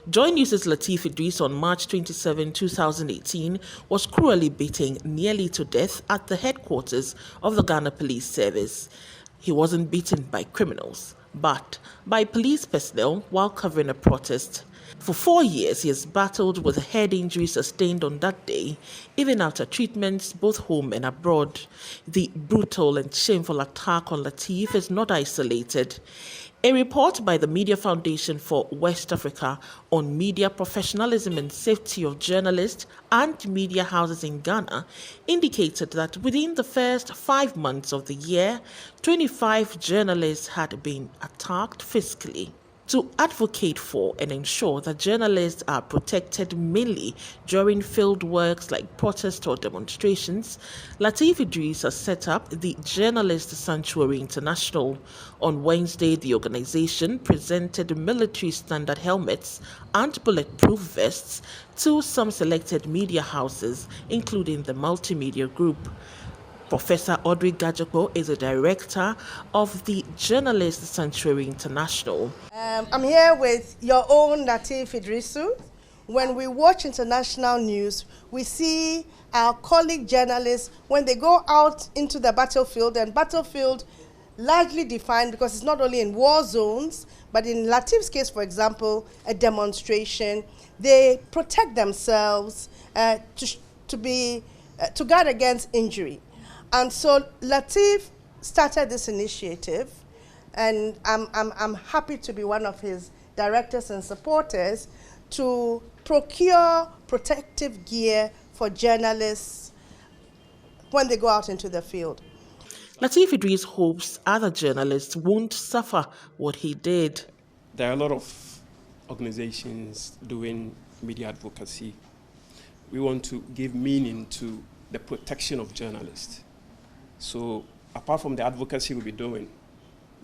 Joy News' Lateef Idris on March 27, 2018 was cruelly beaten nearly to death at the headquarters of the Ghana Police Service. He wasn't beaten by criminals, but by police personnel while covering a protest. For 4 years, he has battled with head injuries sustained on that day, even after treatments both home and abroad. The brutal and shameful attack on Lateef is not isolated. A report by the Media Foundation for West Africa on media professionalism and safety of journalists and media houses in Ghana indicated that within the first 5 months of the year, 25 journalists had been attacked physically. To advocate for and ensure that journalists are protected mainly during field works like protests or demonstrations, Lateef Idris has set up the Journalist Sanctuary International. On Wednesday, the organization presented military standard helmets and bulletproof vests to some selected media houses, including the Multimedia Group. Professor Audrey Gajako is a director of the Journalist Sanctuary International. I'm here with your own Lateef Idrisu. When we watch international news, we see our colleague journalists, when they go out into the battlefield, and battlefield largely defined because it's not only in war zones, but in Lateef's case, for example, a demonstration, they protect themselves to guard against injury. And so Lateef started this initiative, and I'm happy to be one of his directors and supporters to procure protective gear for journalists when they go out into the field. Lateef Idris hopes other journalists won't suffer what he did. There are a lot of organizations doing media advocacy. We want to give meaning to the protection of journalists. So apart from the advocacy we'll be doing,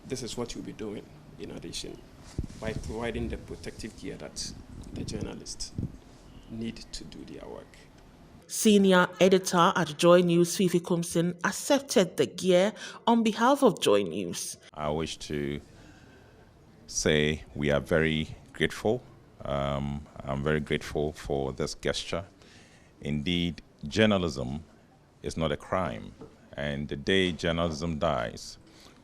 this is what you'll be doing in addition, by providing the protective gear that the journalists need to do their work. Senior editor at Joy News, Fifi Kumsin, accepted the gear on behalf of Joy News. I wish to say we are very grateful. I'm very grateful for this gesture. Indeed, journalism is not a crime. And the day journalism dies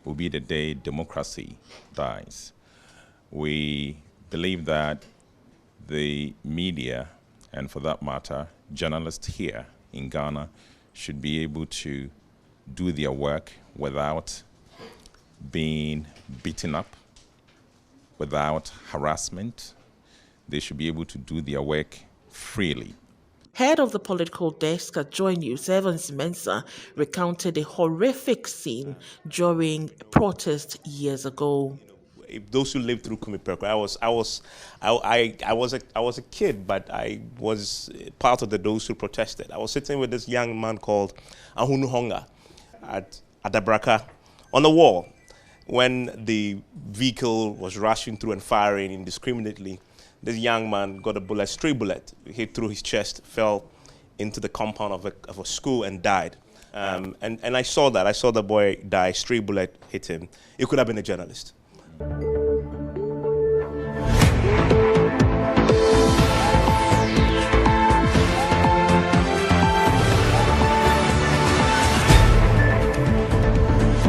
will be the day democracy dies. We believe that the media, and for that matter, journalists here in Ghana, should be able to do their work without being beaten up, without harassment. They should be able to do their work freely. Head of the political desk at Joy News, Evans Mensah, recounted a horrific scene during a protest years ago. Those who lived through Kumiperko, I was a kid, but I was part of those who protested. I was sitting with this young man called Ahunu Honga at Adabraka on the wall when the vehicle was rushing through and firing indiscriminately. This young man got a stray bullet, hit through his chest, fell into the compound of a school and died. And I saw that. I saw the boy die, stray bullet hit him. It could have been a journalist.